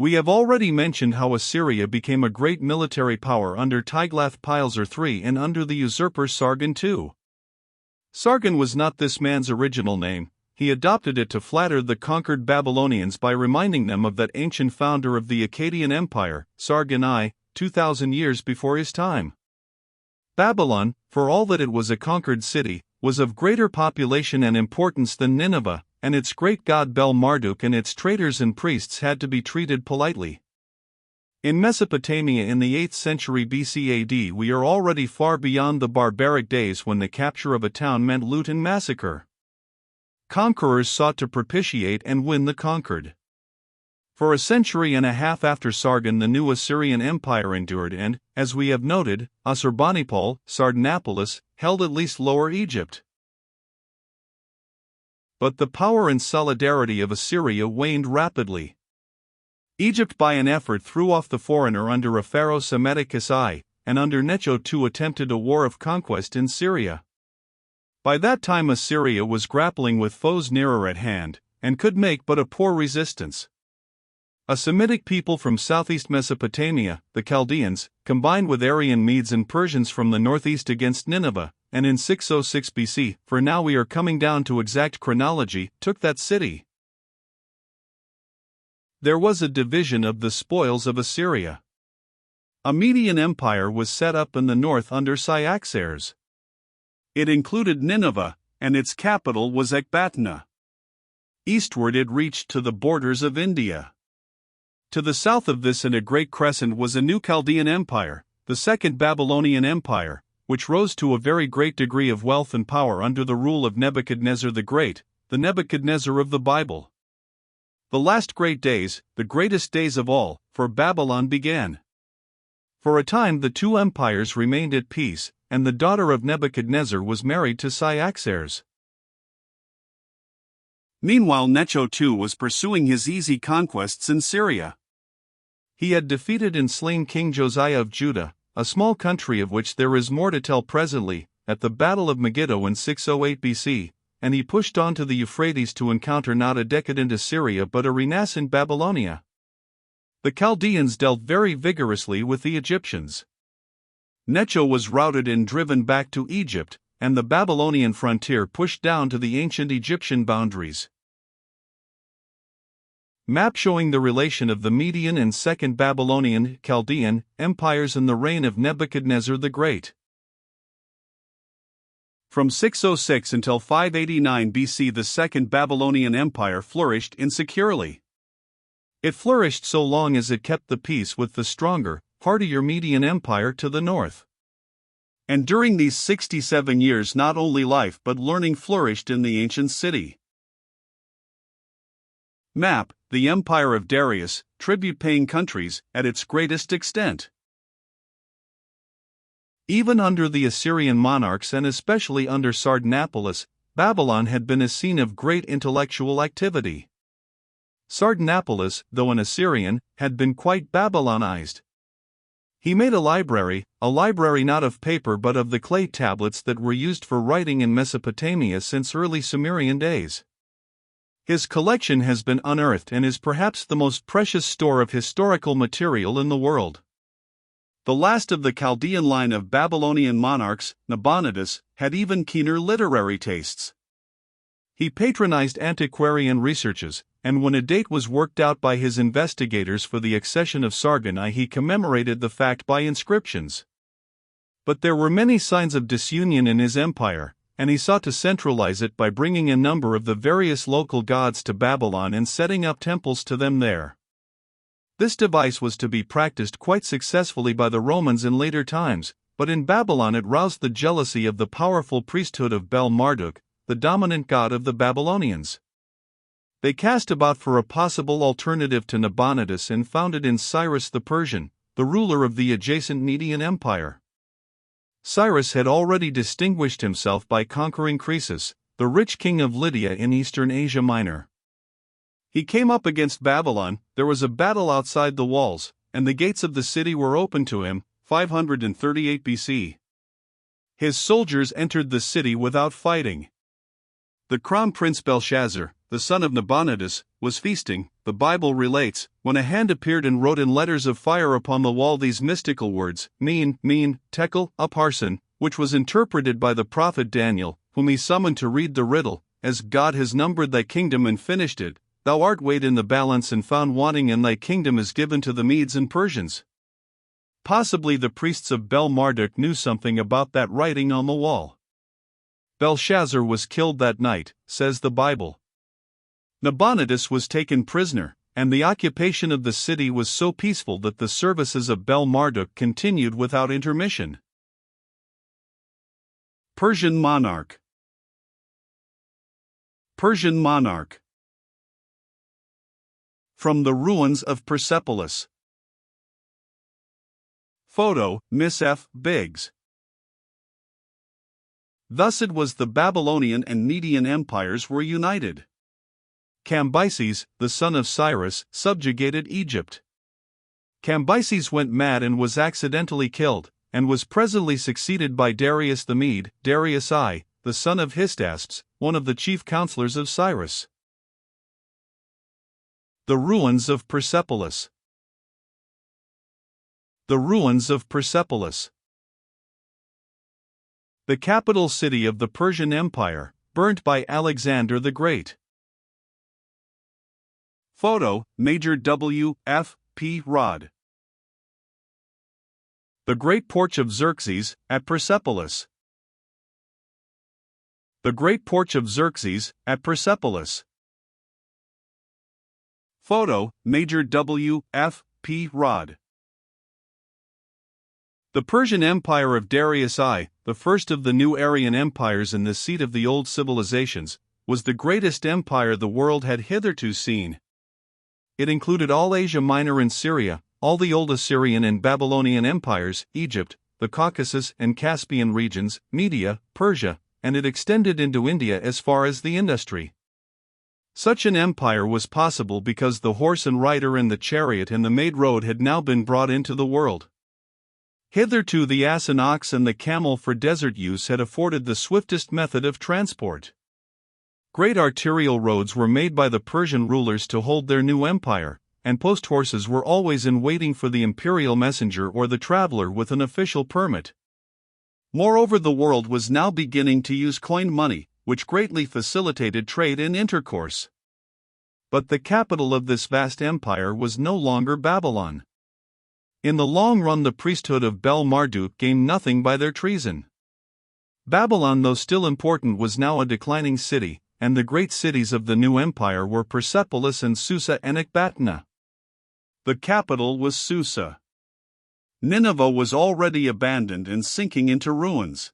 We have already mentioned how Assyria became a great military power under Tiglath-Pileser III and under the usurper Sargon II. Sargon was not this man's original name. He adopted it to flatter the conquered Babylonians by reminding them of that ancient founder of the Akkadian Empire, Sargon I, 2,000 years before his time. Babylon, for all that it was a conquered city, was of greater population and importance than Nineveh, and its great god Bel-Marduk and its traders and priests had to be treated politely. In Mesopotamia in the 8th century BC AD, we are already far beyond the barbaric days when the capture of a town meant loot and massacre. Conquerors sought to propitiate and win the conquered. For a century and a half after Sargon, the new Assyrian Empire endured and, as we have noted, Assurbanipal, Sardanapalus, held at least Lower Egypt. But the power and solidarity of Assyria waned rapidly. Egypt by an effort threw off the foreigner under a pharaoh Psammetichus I, and under Necho II attempted a war of conquest in Syria. By that time Assyria was grappling with foes nearer at hand, and could make but a poor resistance. A Semitic people from southeast Mesopotamia, the Chaldeans, combined with Aryan Medes and Persians from the northeast against Nineveh, and in 606 BC, for now we are coming down to exact chronology, took that city. There was a division of the spoils of Assyria. A Median empire was set up in the north under Cyaxares. It included Nineveh, and its capital was Ecbatana. Eastward it reached to the borders of India. To the south of this in a great crescent was a new Chaldean empire, the Second Babylonian Empire, which rose to a very great degree of wealth and power under the rule of Nebuchadnezzar the Great, the Nebuchadnezzar of the Bible. The last great days, the greatest days of all, for Babylon began. For a time the two empires remained at peace, and the daughter of Nebuchadnezzar was married to Cyaxares. Meanwhile Necho II was pursuing his easy conquests in Syria. He had defeated and slain King Josiah of Judah, a small country of which there is more to tell presently, at the Battle of Megiddo in 608 BC, and he pushed on to the Euphrates to encounter not a decadent Assyria but a renascent Babylonia. The Chaldeans dealt very vigorously with the Egyptians. Necho was routed and driven back to Egypt, and the Babylonian frontier pushed down to the ancient Egyptian boundaries. Map showing the relation of the Median and Second Babylonian, Chaldean, empires in the reign of Nebuchadnezzar the Great. From 606 until 589 BC the Second Babylonian Empire flourished insecurely. It flourished so long as it kept the peace with the stronger, hardier Median Empire to the north. And during these 67 years not only life but learning flourished in the ancient city. Map, the Empire of Darius, tribute-paying countries, at its greatest extent. Even under the Assyrian monarchs and especially under Sardanapalus, Babylon had been a scene of great intellectual activity. Sardanapalus, though an Assyrian, had been quite Babylonized. He made a library not of paper but of the clay tablets that were used for writing in Mesopotamia since early Sumerian days. His collection has been unearthed and is perhaps the most precious store of historical material in the world. The last of the Chaldean line of Babylonian monarchs, Nabonidus, had even keener literary tastes. He patronized antiquarian researches, and when a date was worked out by his investigators for the accession of Sargon I, he commemorated the fact by inscriptions. But there were many signs of disunion in his empire, and he sought to centralize it by bringing a number of the various local gods to Babylon and setting up temples to them there. This device was to be practiced quite successfully by the Romans in later times, but in Babylon it roused the jealousy of the powerful priesthood of Bel-Marduk, the dominant god of the Babylonians. They cast about for a possible alternative to Nabonidus and found it in Cyrus the Persian, the ruler of the adjacent Median Empire. Cyrus had already distinguished himself by conquering Croesus, the rich king of Lydia in eastern Asia Minor. He came up against Babylon, there was a battle outside the walls, and the gates of the city were open to him, 538 BC. His soldiers entered the city without fighting. The crown prince Belshazzar, the son of Nabonidus, was feasting, the Bible relates, when a hand appeared and wrote in letters of fire upon the wall these mystical words, Mean, Tekel, Upharsin, which was interpreted by the prophet Daniel, whom he summoned to read the riddle, as God has numbered thy kingdom and finished it, thou art weighed in the balance and found wanting, and thy kingdom is given to the Medes and Persians. Possibly the priests of Bel-Marduk knew something about that writing on the wall. Belshazzar was killed that night, says the Bible. Nabonidus was taken prisoner, and the occupation of the city was so peaceful that the services of Bel-Marduk continued without intermission. Persian monarch. Persian monarch. From the ruins of Persepolis. Photo, Miss F. Biggs. Thus it was the Babylonian and Median empires were united. Cambyses, the son of Cyrus, subjugated Egypt. Cambyses went mad and was accidentally killed, and was presently succeeded by Darius the Mede, Darius I, the son of Hystaspes, one of the chief counselors of Cyrus. The ruins of Persepolis. The ruins of Persepolis. The capital city of the Persian Empire, burnt by Alexander the Great. Photo, Major W. F. P. Rod. The Great Porch of Xerxes, at Persepolis. The Great Porch of Xerxes, at Persepolis. Photo, Major W. F. P. Rod. The Persian Empire of Darius I, the first of the new Aryan empires and the seat of the old civilizations, was the greatest empire the world had hitherto seen. It included all Asia Minor and Syria, all the old Assyrian and Babylonian empires, Egypt, the Caucasus and Caspian regions, Media, Persia, and it extended into India as far as the Industry. Such an empire was possible because the horse and rider and the chariot and the made road had now been brought into the world. Hitherto the ass and ox and the camel for desert use had afforded the swiftest method of transport. Great arterial roads were made by the Persian rulers to hold their new empire, and post horses were always in waiting for the imperial messenger or the traveler with an official permit. Moreover, the world was now beginning to use coined money, which greatly facilitated trade and intercourse. But the capital of this vast empire was no longer Babylon. In the long run, the priesthood of Bel-Marduk gained nothing by their treason. Babylon, though still important, was now a declining city, and the great cities of the new empire were Persepolis and Susa and Ecbatana. The capital was Susa. Nineveh was already abandoned and sinking into ruins.